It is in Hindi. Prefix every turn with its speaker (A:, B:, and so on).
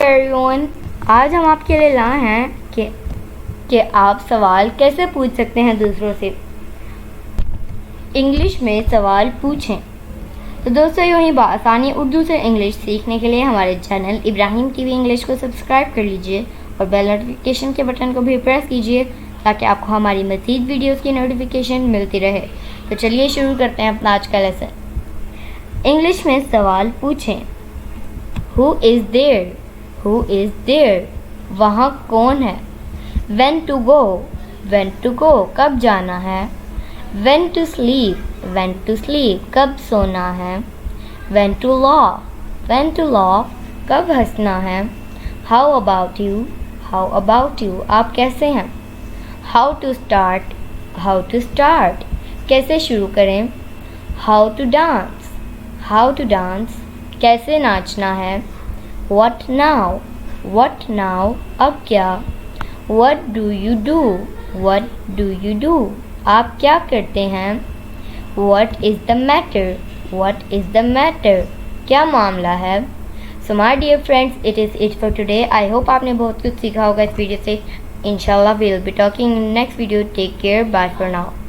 A: एवरीवन, आज हम आपके लिए लाए हैं कि आप सवाल कैसे पूछ सकते हैं दूसरों से। इंग्लिश में सवाल पूछें। तो दोस्तों, यूँ ही आसानी उर्दू से इंग्लिश सीखने के लिए हमारे चैनल इब्राहिम टीवी इंग्लिश को सब्सक्राइब कर लीजिए और बेल नोटिफिकेशन के बटन को भी प्रेस कीजिए ताकि आपको हमारी मज़ीद वीडियोस की नोटिफिकेशन मिलती रहे। तो चलिए शुरू करते हैं अपना आज का लेसन। इंग्लिश में सवाल पूछें। Who is there? Who is there? वहाँ कौन है? When to go? When to go? कब जाना है? When to sleep? When to sleep? कब सोना है? When to laugh? When to laugh? कब हंसना है? How about you? How about you? आप कैसे हैं? How to start? How to start? कैसे शुरू करें? How to dance? How to dance? कैसे नाचना है? What now? What now? अब क्या? What do you do? What do you do? आप क्या करते हैं? What is the matter? What is the matter? क्या मामला है? So my dear friends, it is it for today. I hope आपने बहुत कुछ सीखा होगा इस वीडियो से। Inshallah we'll be talking in next video. Take care. Bye for now.